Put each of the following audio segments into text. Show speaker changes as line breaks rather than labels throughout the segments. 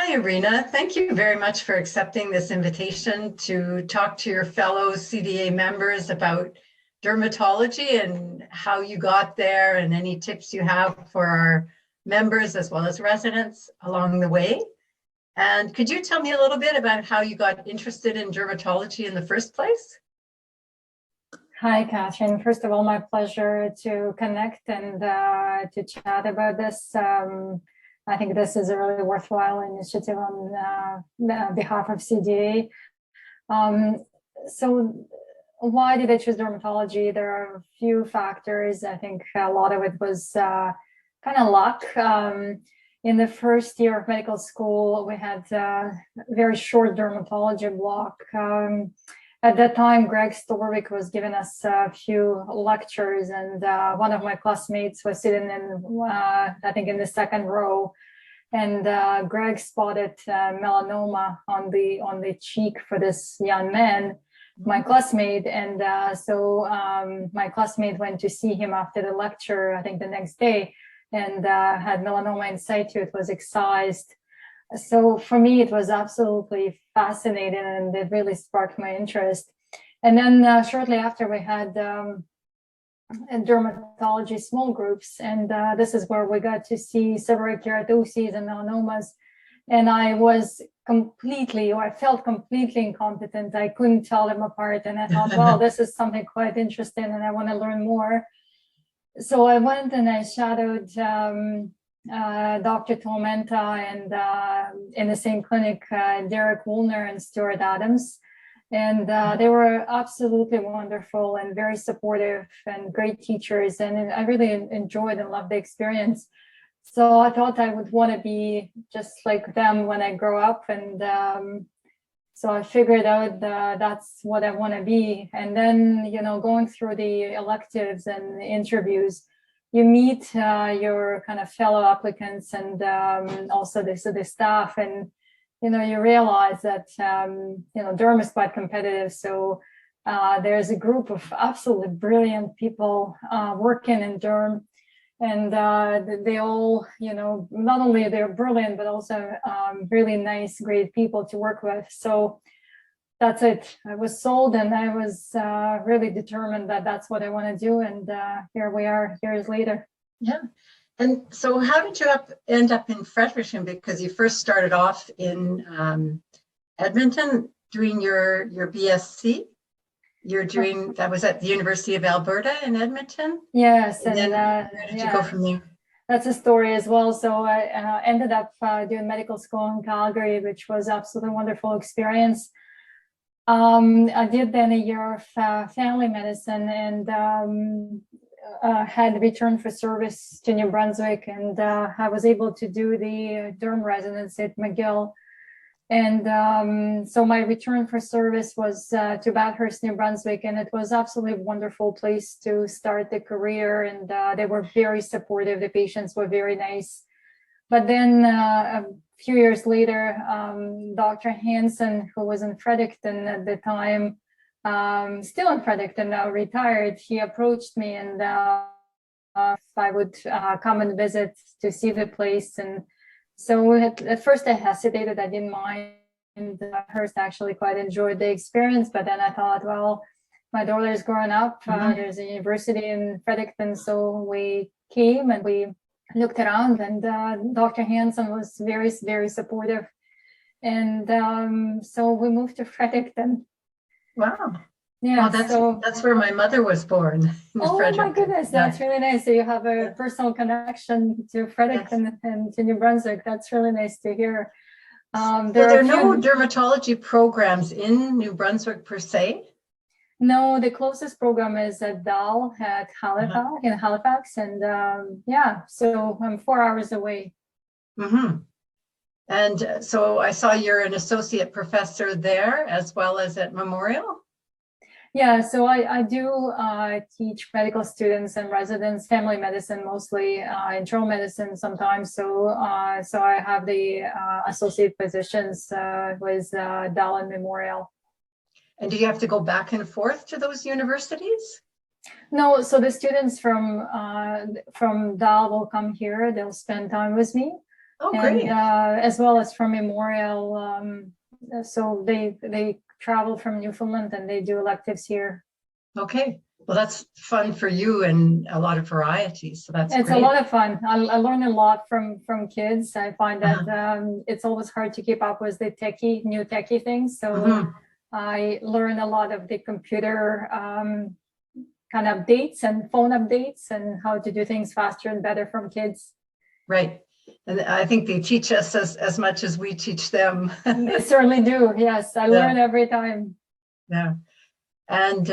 Hi, Irina. Thank you very much for accepting this invitation to talk to your fellow CDA members about dermatology and how you got there and any tips you have for our members as well as residents along the way. And could you tell me a little bit about how you got interested in dermatology in the first place?
Hi, Catherine. First of all, my pleasure to connect and to chat about this. I think this is a really worthwhile initiative on behalf of CDA. So why did I choose dermatology? There are a few factors. I think a lot of it was kind of luck. In the first year of medical school, we had a very short dermatology block. At that time, Greg Storvik was giving us a few lectures, and one of my classmates was sitting in, I think, in the second row, and Greg spotted melanoma on the cheek for this young man, my classmate, and so my classmate went to see him after the lecture, I think the next day, and had melanoma in situ. It was excised. So for me, it was absolutely fascinating, and it really sparked my interest. And then shortly after, we had dermatology small groups, and this is where we got to see seborrheic keratoses and melanomas. And I felt completely incompetent. I couldn't tell them apart, and I thought, well, this is something quite interesting, and I want to learn more. So I went and I shadowed Dr. Tolmenta and in the same clinic, Derek Woolner and Stuart Adams. And they were absolutely wonderful and very supportive and great teachers. And I really enjoyed and loved the experience. So I thought I would want to be just like them when I grow up. And so I figured out that's what I want to be. And then, going through the electives and the interviews, you meet your kind of fellow applicants and also the staff, and you realize that derm is quite competitive. So there's a group of absolutely brilliant people working in derm, and they all, not only they're brilliant, but also really nice, great people to work with. So that's it. I was sold, and I was really determined that that's what I want to do. And here we are years later.
Yeah. And so how did you end up in Fredericton? Because you first started off in Edmonton doing your BSc. You're doing, that was at the University of Alberta in Edmonton?
Yes.
And then where did you go from there?
That's a story as well. So I ended up doing medical school in Calgary, which was absolutely wonderful experience. I did then a year of family medicine, and had returned for service to New Brunswick, and I was able to do the derm residency at McGill. And so my return for service was to Bathurst, New Brunswick, and it was absolutely a wonderful place to start the career, and they were very supportive. The patients were very nice. But then a few years later, Dr. Hansen, who was in Fredericton at the time, still in Fredericton, now retired, he approached me and if I would come and visit to see the place. And so at first I hesitated, I didn't mind. First, actually quite enjoyed the experience, but then I thought, well, my daughter's growing up, there's a university in Fredericton, so we came and we looked around, and Dr. Hansen was very, very supportive. And so we moved to Fredericton.
Wow.
Yeah,
well, that's where my mother was born.
Oh my goodness, that's really nice. So you have a personal connection to Fredericton and to New Brunswick. That's really nice to hear.
There are no dermatology programs in New Brunswick per se?
No, the closest program is at DAL at Halifax, in Halifax, and so I'm 4 hours away.
And so I saw you're an associate professor there as well as at Memorial?
Yeah, so I do teach medical students and residents, family medicine mostly, internal medicine sometimes. So I have the associate positions with DAL and Memorial.
And do you have to go back and forth to those universities?
No, so the students from DAL will come here. They'll spend time with me.
Oh,
and
great.
as well as from Memorial. So they travel from Newfoundland and they do electives here.
Okay. Well, that's fun for you and a lot of variety. So that's
It's
great.
a lot of fun. I learn a lot from kids. I find that it's always hard to keep up with the new techie things. So I learn a lot of the computer kind of updates and phone updates and how to do things faster and better from kids.
Right. And I think they teach us as much as we teach them.
They certainly do. Yes, I learn every time.
Yeah. And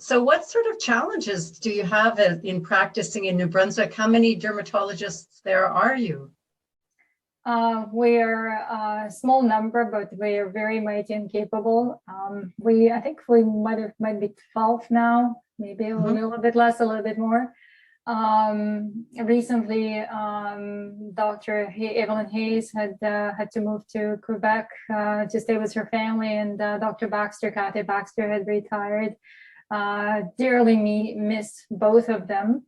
so what sort of challenges do you have in practicing in New Brunswick? How many dermatologists there are you?
We're a small number, but we are very mighty and capable. I think we might be 12 now, maybe a little bit less, a little bit more. Recently, Dr. Evelyn Hayes had to move to Quebec to stay with her family, and Dr. Kathy Baxter had retired. Dearly miss both of them.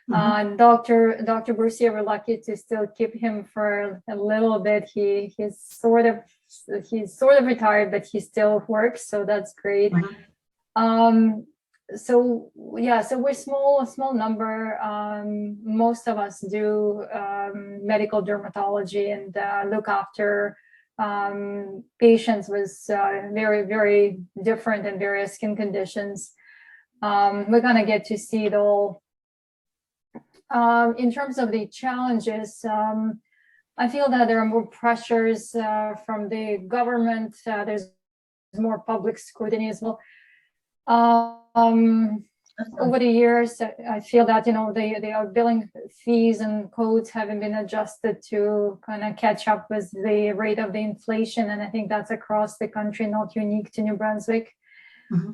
Dr. Bursier, we're lucky to still keep him for a little bit. He's sort of retired, but he still works, so that's great. So we're a small number. Most of us do medical dermatology and look after patients with very, very different and various skin conditions. We're gonna get to see it all. In terms of the challenges, I feel that there are more pressures from the government. There's more public scrutiny as well. Over the years, I feel that the billing fees and codes haven't been adjusted to kind of catch up with the rate of the inflation, and I think that's across the country, not unique to New Brunswick.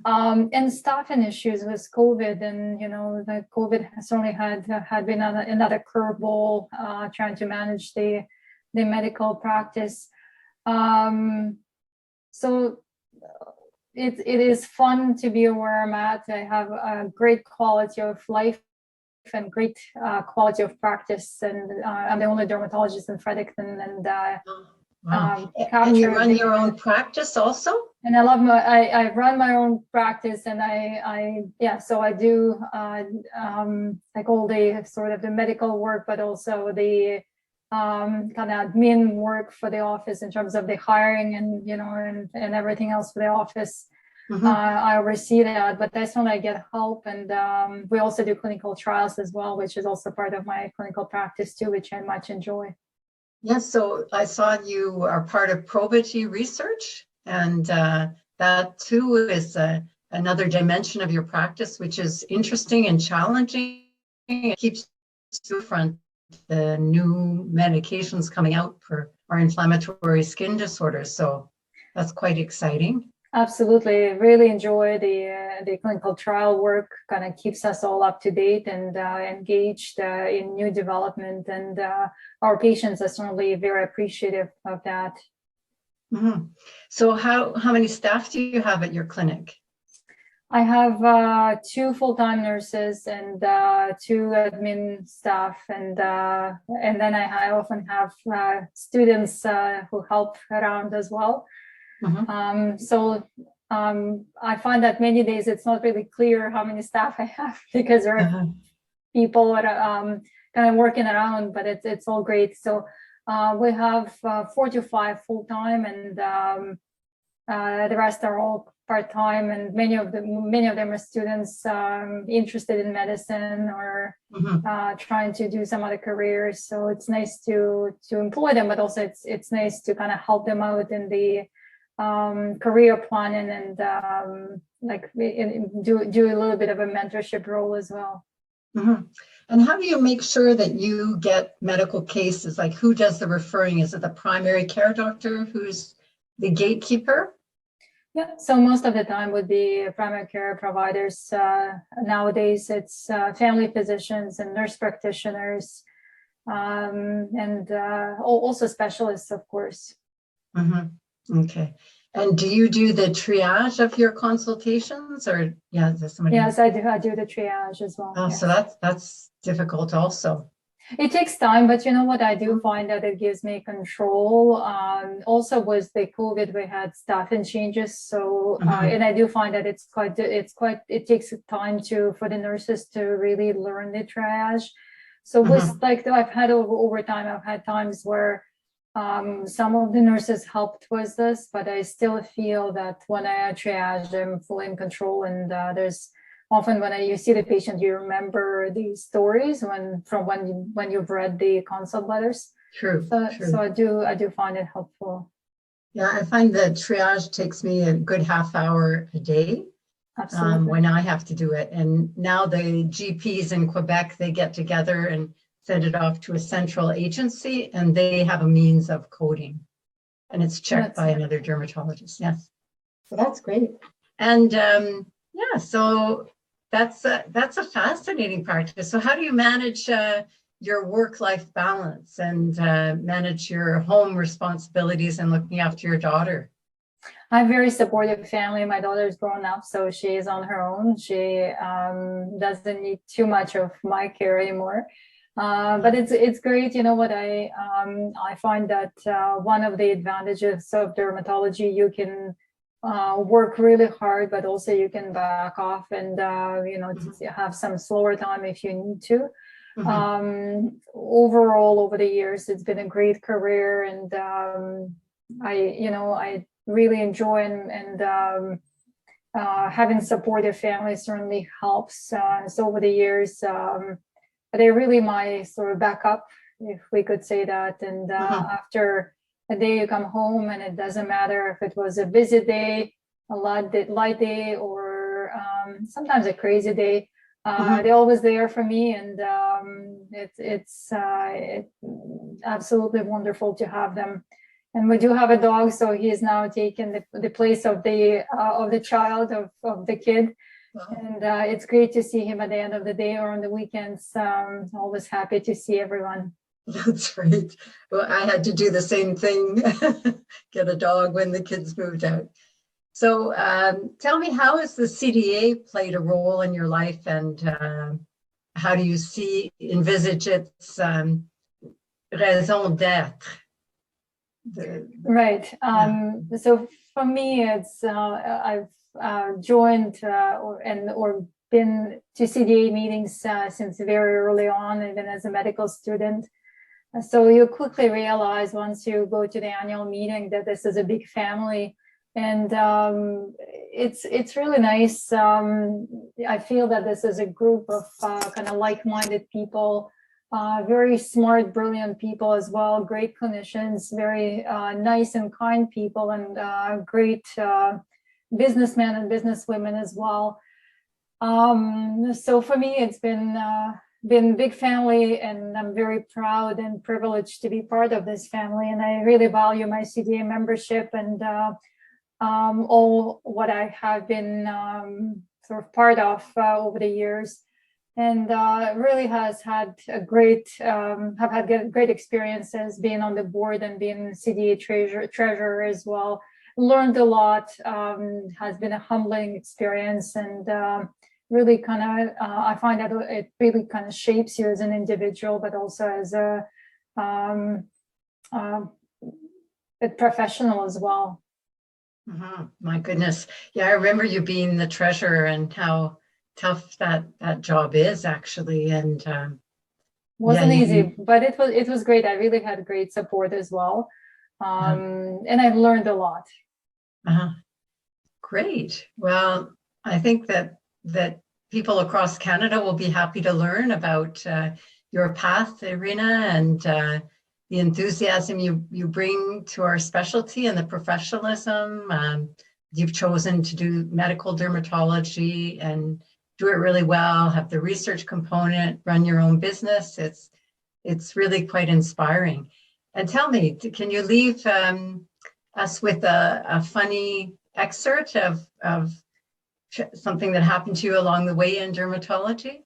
And staffing issues with COVID, and the COVID certainly had been another curveball trying to manage the medical practice. So it is fun to be where I'm at. I have a great quality of life and great quality of practice, and I'm the only dermatologist in Fredericton, and
and you run your own practice also?
And I love I run my own practice, and so I do like all the sort of the medical work, but also the kind of admin work for the office in terms of the hiring and and everything else for the office. I oversee that, but that's when I get help, and we also do clinical trials as well, which is also part of my clinical practice too, which I much enjoy.
Yes, so I saw you are part of probity research, and that too is another dimension of your practice, which is interesting and challenging. It keeps to the front the new medications coming out for our inflammatory skin disorders. So that's quite exciting.
Absolutely, really enjoy the clinical trial work. Kind of keeps us all up to date and engaged in new development, and our patients are certainly very appreciative of that. So how many staff do you have at your clinic? I have 2 full-time nurses and 2 admin staff, and then I often have students who help around as well. So I find that many days it's not really clear how many staff I have, because there are people that are kind of working around, but it's all great. So we have 4 to 5 full-time, and the rest are all part-time, and many of them are students interested in medicine or trying to do some other careers. So it's nice to employ them, but also it's nice to kind of help them out in the career planning, and do a little bit of a mentorship role as well.
And how do you make sure that you get medical cases? Like, who does the referring? Is it the primary care doctor who's the gatekeeper?
Yeah, so most of the time would be primary care providers. Nowadays, it's family physicians and nurse practitioners, and also specialists, of course.
Okay. And do you do the triage of your consultations, or is there somebody?
Yes, I do. I do the triage as well.
Oh,
yes.
so that's difficult also.
It takes time, but you know what? I do find that it gives me control. Also, with the COVID, we had staffing changes, so and I do find that it takes time for the nurses to really learn the triage. So with like I've had over time, I've had times where some of the nurses helped with this, but I still feel that when I triage, I'm fully in control, and there's often when you see the patient, you remember the stories when you've read the consult letters.
True.
So I do find it helpful.
Yeah, I find that triage takes me a good half hour a day.
Absolutely.
When I have to do it. And now the GPs in Quebec, they get together and send it off to a central agency, and they have a means of coding, and it's checked by another dermatologist. Yes. So that's great. And yeah, so that's a fascinating practice. So how do you manage your work-life balance and manage your home responsibilities and looking after your daughter?
I have a very supportive family. My daughter's grown up, so she is on her own. She doesn't need too much of my care anymore. But it's great. You know what, I find that one of the advantages of dermatology, you can work really hard, but also you can back off and have some slower time if you need to. Overall, over the years, it's been a great career, and I really enjoy and having supportive family certainly helps. So over the years, they're really my sort of backup, if we could say that. And after a day, you come home, and it doesn't matter if it was a busy day, a light day, or sometimes a crazy day. They're always there for me, and it's absolutely wonderful to have them. And we do have a dog, so he is now taking the place of the child of the kid. Wow. And it's great to see him at the end of the day or on the weekends. Always happy to see everyone.
That's great. Well, I had to do the same thing, get a dog when the kids moved out. So tell me, how has the CDA played a role in your life, and how do you envisage its raison d'être?
Right. So for me, it's I've joined or been to CDA meetings since very early on, even as a medical student. So you quickly realize once you go to the annual meeting that this is a big family, and it's really nice. I feel that this is a group of kind of like-minded people. Very smart, brilliant people as well, great clinicians, very nice and kind people, and great businessmen and businesswomen as well. So for me, it's been big family, and I'm very proud and privileged to be part of this family. And I really value my CDA membership and all what I have been sort of part of over the years. And really has had have had great experiences being on the board and being CDA treasurer as well. Learned a lot, has been a humbling experience, and really kind of, I find that it really kind of shapes you as an individual, but also as a professional as well.
My goodness. Yeah, I remember you being the treasurer and how tough that job is, actually. And
wasn't easy, but it was great. I really had great support as well. And I've learned a lot.
Great. Well, I think that people across Canada will be happy to learn about your path, Irina, and the enthusiasm you bring to our specialty and the professionalism. You've chosen to do medical dermatology and do it really well, have the research component, run your own business. It's really quite inspiring. And tell me, can you leave us with a funny excerpt of something that happened to you along the way in dermatology?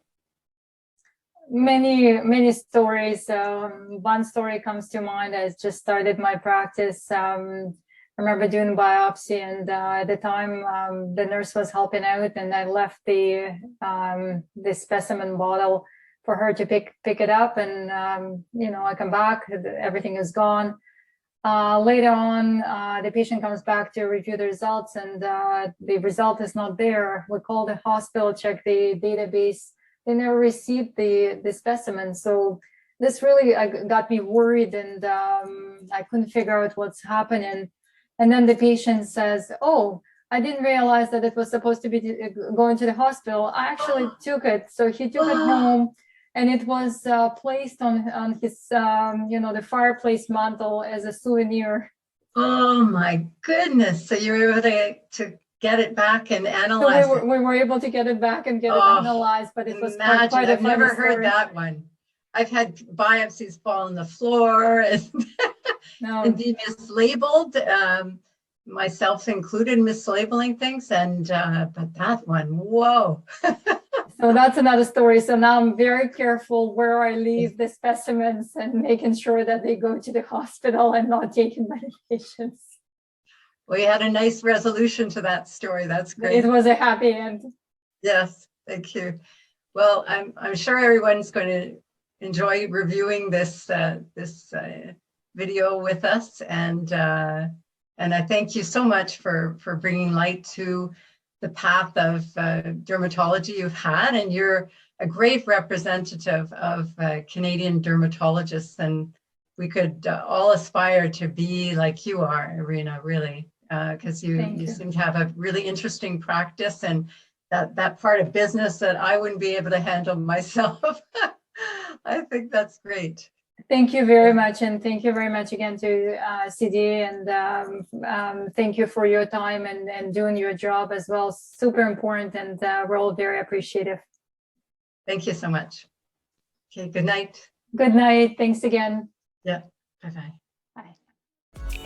Many stories. One story comes to mind. I just started my practice. I remember doing biopsy, and at the time the nurse was helping out, and I left the specimen bottle for her to pick it up. And, I come back, everything is gone. Later on, the patient comes back to review the results, and the result is not there. We call the hospital, check the database. They never received the specimen. So this really got me worried, and I couldn't figure out what's happening. And then the patient says, "Oh, I didn't realize that it was supposed to be going to the hospital. I actually took it." So he took it home, and it was placed on his, the fireplace mantle as a souvenir.
Oh my goodness! So you were able to get it back and analyze
So
it.
we were able to get it back and get it analyzed, but it was
Imagine,
quite a
I've never
funny
heard
story.
that one. I've had biopsies fall on the floor and, and be mislabeled, myself included, mislabeling things. And but that one, whoa.
So that's another story. So now I'm very careful where I leave the specimens and making sure that they go to the hospital and not taking medications.
We had a nice resolution to that story. That's great.
It was a happy end.
Yes, thank you. Well, I'm sure everyone's going to enjoy reviewing this video with us, and I thank you so much for bringing light to the path of dermatology you've had, and you're a great representative of Canadian dermatologists, and we could all aspire to be like you are, Irina, really, because you seem to have a really interesting practice, and that part of business that I wouldn't be able to handle myself. I think that's great.
Thank you very much, and thank you very much again to CDA, and thank you for your time and doing your job as well. Super important, and we're all very appreciative.
Thank you so much. Okay, good night.
Good night. Thanks again.
Yeah, bye-bye.
Bye.